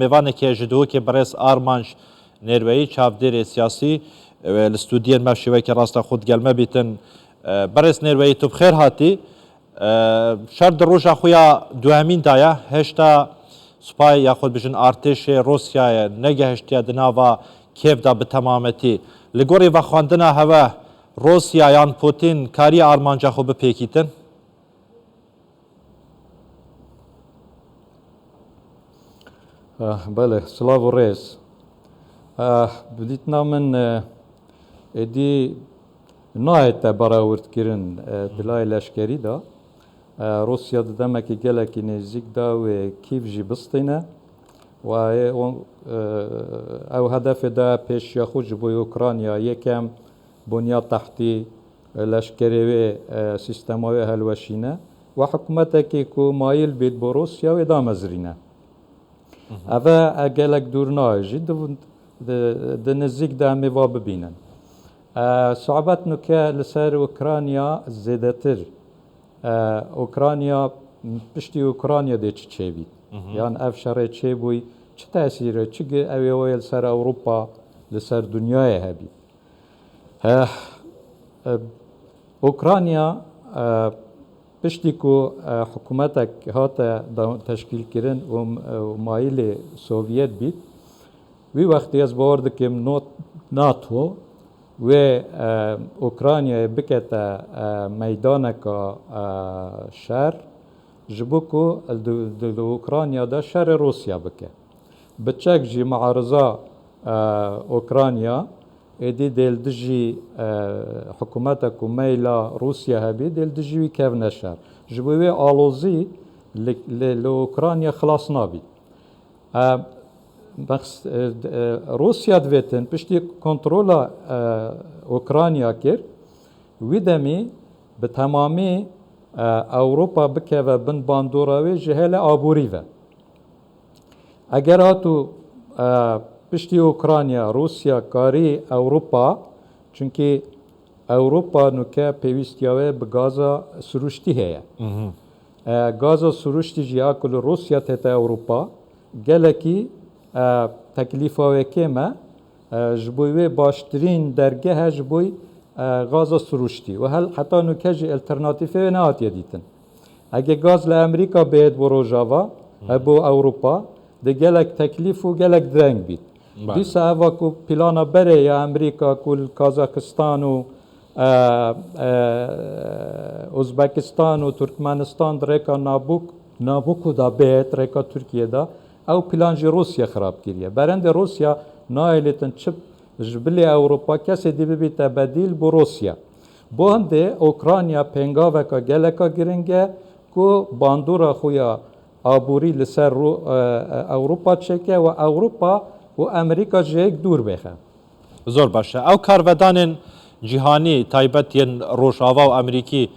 میوانێکی ji دووکێ بەڕێز ئارمانج نێروەیی چاودێرێ سیاسی li stûdiyên me şêwekê rasta xwe gelme bîtin berêz nêrweyî tu bixêr hatî şer di roja xwe ya duhemîn da ye heşta spay ya xwe bijin artêşê Rosyayê negehiştiye di nava Kiev da bi temametî li gorî vexwandina heve Rosya yan Putin kariye armanca xwe bipêkîtin بله سلاو و ڕێز بدیتنا من ئێدی نایەتە بەراوردکردن دلای لەشکریدا رووسیا دەمەکی gelekî nêzîkda wê Kîv jî bistîne و ew hedefê da pêşiya xwe ji bo Ukrayna yekem bûniya tehtî leşkerê wê sîstema wê helweşîne و hikûmetekê ku mayîl bêt bo Rûsya wê damezrîne ev gelek dûr nayê jî di nêzik de em ê va bibînin sohbet nuke li ser Ukrayna zêdetir Ukrayna piştî Ukrayna dê çi çêbît yan ev şerê çêbûyî çi tesîre çi ew ê wê li ser Ewropa li ser dunyayê hebît Ukrayna piştî ku hikûmetek hate teşkîlkirin û mayîlê Sovyet bît wî wextê ez bawer dikim NATO wê Ukraynayê bikete meydaneka şer ji bo ku di Ukrayna de şerê Rûsya bike bi çek jî meariza Ukrayna êdî dêl dijî hikûmetek ku meyla Rûsya hebî dêl dijî wî kevne şer ji bo wê alozî li Ukrayna xilas nabît Rûsya divêtin piştî kontrola Ukrayna kir wî demî bi temamî Ewropa bikeve bin bandora wê ji hele aborî ve eger hatû piştî Ukrayna Rûsya karî Ewropa çunkî Ewropa nuke pêwîstiya wê bi gaza siruştî heye gaza siruştî jî ya ku li Rûsya tête Ewropa gelekî teklîfa wê kêm e ji bo wê baştirîn dergehe ji bo gaza siruştî û heta nuke jî alternatîfê wê nehatiye dîtin ege gaz li Emerîka bêt bo rojava bo Ewropa di gelek teklîf û gelek direng bît dîsa eva ku plana berê ya Emerîka ku li Kazakistan û Uzbekistan û Türkmenistan di rêka Nabucco da bêt rêka Tirkiye da ew plan jî Rûsya xirab kiriye berendê Rûsya naêlêtin çip ji bilê Ewropa kesê dî bibîte bedîl bo Rûsya bo hindê Ukrayna pêngaveka geleka giring e ku bandora xwe ya aborî li ser Ewropa çêke û Ewropa û Emerîka ji yek dûr bêxe zor baş e ew karvedanên cîhanî taybet yên Rojava û Emerîkî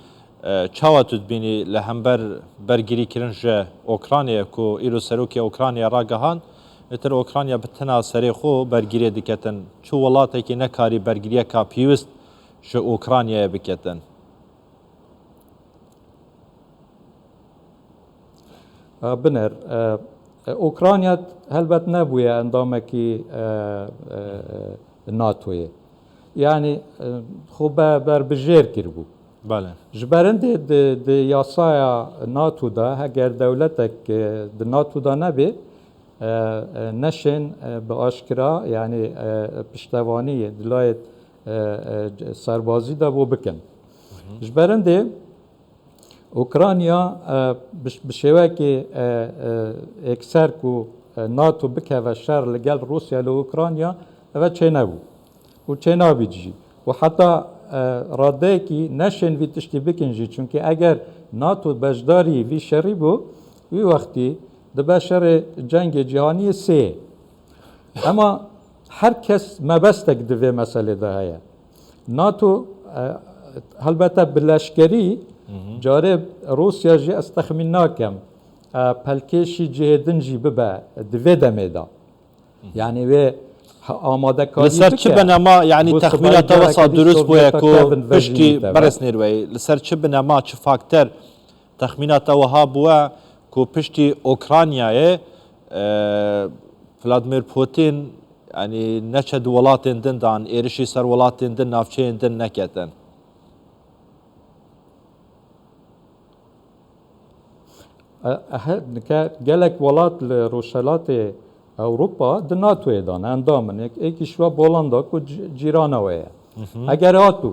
çawa tu dibînî li hember bergirîkirin ji Ukraynayê ku îro serokê Ukraynaya ragihan lêtir Ukrayna bi tina serê xwe bergirê diketin çi welatekî nekarî bergiriyeka pîwîst ji Ukraynayê biketin binêr Ukrayna helbet nebûye endamekî NATOyê yanî xwe berbijêr kiribû ji berindê di yasaya NATO da heger dewletek di NATO da nebê neşên bi aşkira yanî piştevaniyê dilayê serbazî da bû bikin ji berindê Ukrayna bi şêwekê ekser ku NATO bikeve şer li gel Rûsya li Ukrayna ev çê nebû û çê nabî jî û heta radeyekî neşên vî tiştî bikin jî çunkî eger NATO beşdarî vî şerî bû wî wextî dibe şerê cengê cîhaniyê sê ema her kes mebestek di vê meselê de heye NATO helbete bi leşkerî carê Rûsya jî ez texmîn nakem pelkêşî cihêdin jî bibe di vê demê da yanî wê amadekarî li ser çi binema yanî texmîna te wesa durust bûye ku piştî berez nêrweyî li ser çi binema çi fakter texmîna te wiha bûye ku piştî Ukraynayê فلادیمیر پوتین يعني نشد ولاتين دن دان إيرشي سر ولاتين دن نافچين دن نكتن gelek welat li Rojhilatê Ewropa di NATOyê dan endamin ekî ji we Bolanda ku cîrana we ye. Eger hatû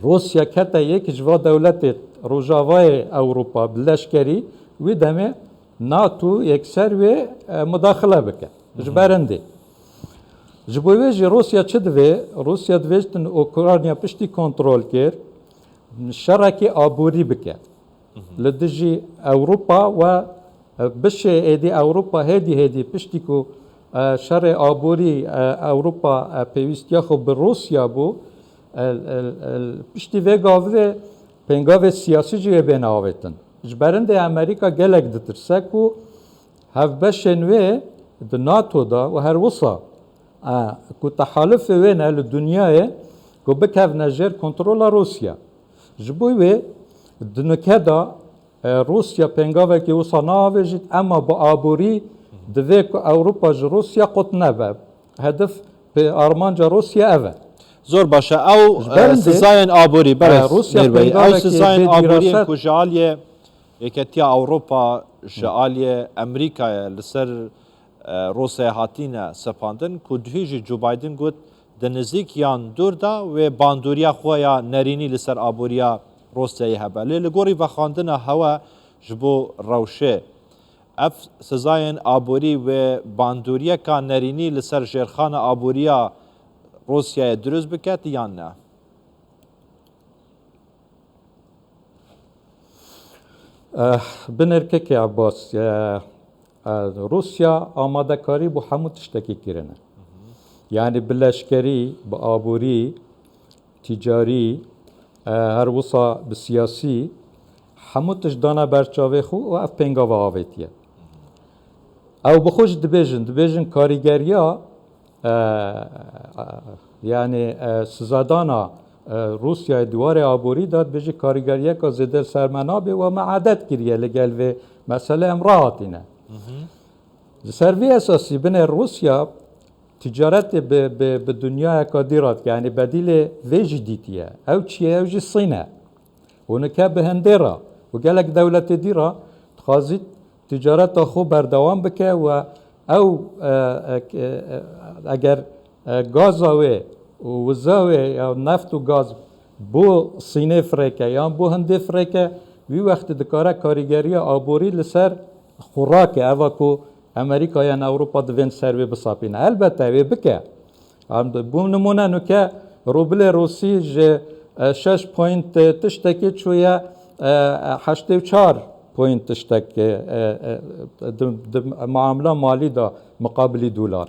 Rusya kete yekî ji va dewletê Rojavayê Ewropa bi leşkerî wî demê NATO yekser wê mudaxile bike ji berindê. Ji bo wê jî Rusya çi divê? Rusya divê ji Ukrayna piştî kontrol kir şerekê aborî bike. Li dijî Ewropa we bişê êdî Ewropa hêdî piştî ku şerê aborî Ewropa pêwîstiya xwe bi Rusya bû piştî vê gavê pêngavê siyasî jî wê bên avêtin. Ji berindê Amerîka gelek ditirse ku hevbeşên wê di NATO'da ve her wisa ku tehalifê wê ne li dunyayê ku bikevne jêr kontrola Rusya. Ji bo wê di nikeda Rusya pêngavekî wisa naavêjît ema bi aborî divê ku Ewropa ji Rusya qut nebe. Hedef armanca Rusya ev e. زۆر باشە ئەو سزایên ئابووری بەرز نێربەیی ئەو سزایên ئابووریên ku ji aliyê Yeketiya Ewropa ji aliyê Amerîkayê li ser Rusyayê hatîne sepandin ku dihî jî Joe Biden got di nizîk yan dûr da wê bandoriya xwe ya nerînî li ser aboriya Rusyayê hebe. Lê li gorî vexandina hewe ji bo rewşê ev sezayên aborî wê bandoriyeka nerînî li ser jêrxana aboriya Rusya'ya dürüst biket yan ne? Binêrkekê Abbas Rusya amadekarî bu hemû tiştekî kirine. Yani bi leşkerî, bi aborî, tîcarî, her wisa bi siyasî hemû tişt dana berçavê xwe û ev pêngava avêtiye. Ew bi xwe jî dibêjin karîgeriya yani sizadana Rusya'ya diwarê aborî da dibêjî karîgeriyeka zêde serme nabe ve me adet kiriye li gel vê mesele em rahatîne. Ji ser vê esasî binê Rusya ticaretê bi dunyayeka dîrat yani bedîlê vê jî dîtiye. Ew çi ye? Ew jî Sîn e. Hûnike bi hindê ra û gelek dewletê dîra dixwazît ticareta xwe berdewam bike we ew eger gaza wê û wiza wê ya neft û gaz bo Sînê firêke yan bo hindê firêke wî wextê dikare karîgeriya aborî li ser xurakê eva ku Amerîka yan Ewropa divên ser wê bisapîne. Elbette wê bike. Bû nimûne nuke rublê Rûsî ji 6 point tiştekê çûye 84 point tiştek di muamela malî da muqabilî dolar.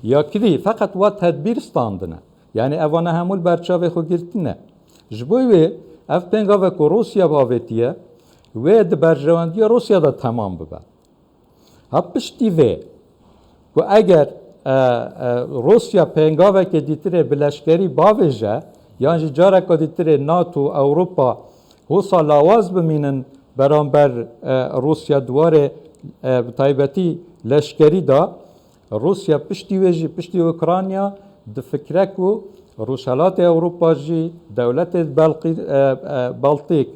Ya kirî feqet wa tedbîr standine. Yani evane hemû berçavê xwe girtîne. Ji bo wê ev pêngavek ku Rusya bavêtiye wê di berjewendiya Rusya da temam bibe. Ha piştî vê ku eger Rusya pêngavekê dîtirê bi leşkerî bavêje yan jî careka dîtirê NATO Ewropa wisa lawaz bimînin beramber Rusya diwarê bi taybetî leşkerî da Rusya piştî wê jî piştî Ukrayna difikre ku Rojhilatê Ewropa jî dewletê Baltîk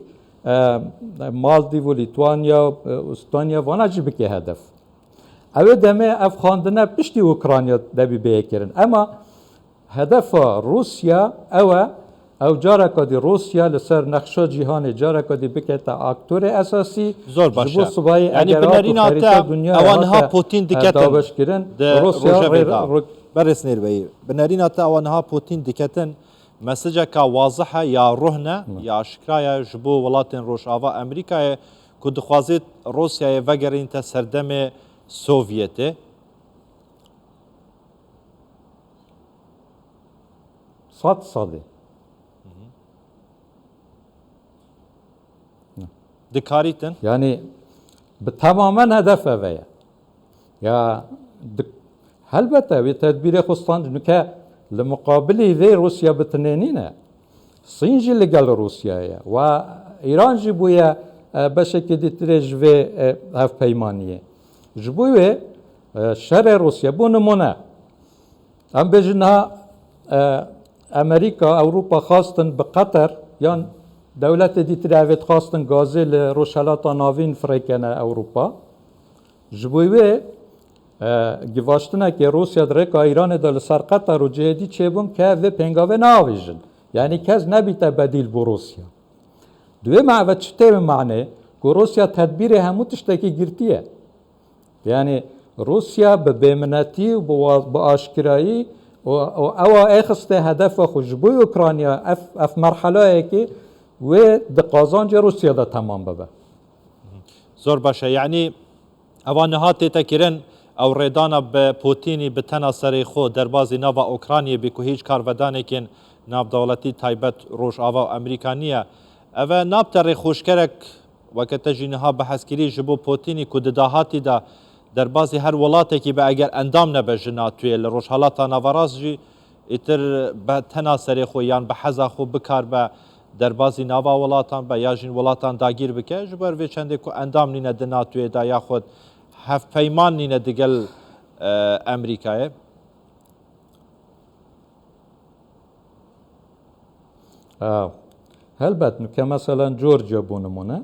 Maldîv û Lîtwanya Estanya vana jî bike hedef. Ew ê demê ev xandine piştî Ukrayna debî bêkirin. Ema hedefa Rusya ew e ew careka dî Rusya li ser nexşa cîhanê careka dî bikete aktorê esasî zor başa. Ji bo sibayî binêrîna te ewan Putin diketin daweşkirin Rusya beres nêrbeyî. Binêrîna te ewan Putin diketin mesajeka wazihe ya ruh ne ya aşikaya ji bo welatên Rojava Amerîkayê ku dixwazit Rusyayê vegerînte serdemê Sovyetê. Sat salê. Dikarîtin? Yani bi tamamen hedef ve ye. Ya helbette wê tedbîrê xwe standinike li muqabilê vê Rusya bitinênîne. Sîn jî li gel Rusyayê ve İran jî bûye beşekê dîtirê ji vê hevpeymaniyê. جبوی شر روسیا بو نمونه ام بجنها امریکا اوروپا خواستن به قطر یان دولت دیتر اوید خواستن گازی لروشلاتا ناوین فریکنه اوروپا جبوی گواشتنه که روسیا درکا ایران دل سر قطر و جهدی چه بون که و پنگاوه ناویجن یعنی کس نبیته بدیل بو روسیا دوی معوه چطه معنی که روسیا تدبیر همو تشتکی گرتیه یعنی روسیا به بیمناتی و به آشکرایی و او اخسته هدف خوش بوی اوکرانیا اف مرحله که و دقازانج روسیا دا تمام ببه زور باشه یعنی اوان هاتی تکرن او ریدانا به پوتینی به تناصری خود در بازی ناو اوکرانیه بی که هیچ کارودانی کن ناو دولتی تایبت روش آوا امریکانیه او ناب تری خوشکرک وقت جینها بحثگیری جبو پوتینی که دداهاتی دا در بازی هر ولاتی که به اگر اندام نبجنا توی لروش حالاتا نواراز جی ایتر به تناصری خو یان به حزا خو بکار به در بازی ناوا ولاتان به یا جین ولاتان داگیر بکه جبر وی چنده که اندام نینه دنا توی دا یا خود هف پیمان نینه دیگل امریکای هلبت نو که مثلا جورجیا بونمونه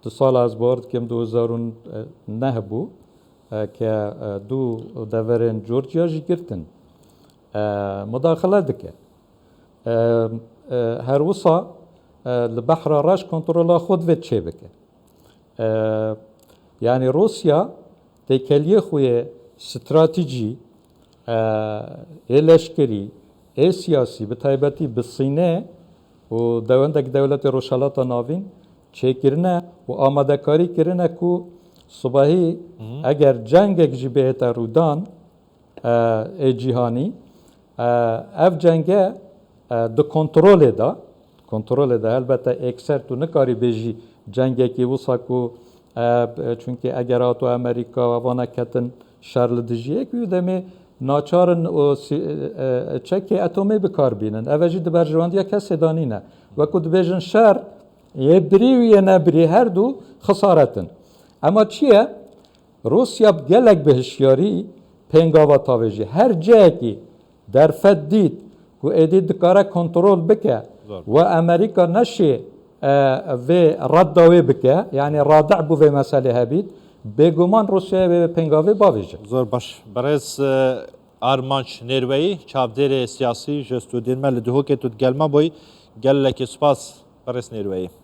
دو سال از بارد که 2009 بو که دو دورین جورجیا جی گرتن مداخله دکه هر وصا البحر راش کنترول خود وید چه بکه یعنی روسیا تکلیه خوی استراتیجی لشکری سیاسی به تایبتی بسینه و دولت روشلاتا ناوین چه کرنه و آماده کاری کرنه که صبحی اگر جنگ جی بهت رودان جهانی اف جنگه دو کنترل ده البته اکثر تو نکاری بیجی جنگه که وصا که چونکه اگر آتو امریکا و وانا کتن شرل دجیه که دمی ناچارن چک اتمی بکار بینن اوجی دبر جواندیا کسی دانینه و کد بیجن شر یه بری و یه نبری هر دو خسارتن اما چیه؟ روسیا گلک به هشیاری پنگاوا تاویجی هر جایی که در فد دید که ایدید دکاره کنترل بکه و امریکا نشه و رداوی بکه یعنی رادع بو و مسئله هبید بگومان روسیا به پنگاوی باویجه زور باش برز آرمانچ نروژی چابدر سیاسی جستودین مل دهو که تو گلما بوی گل که سپاس برز نروژی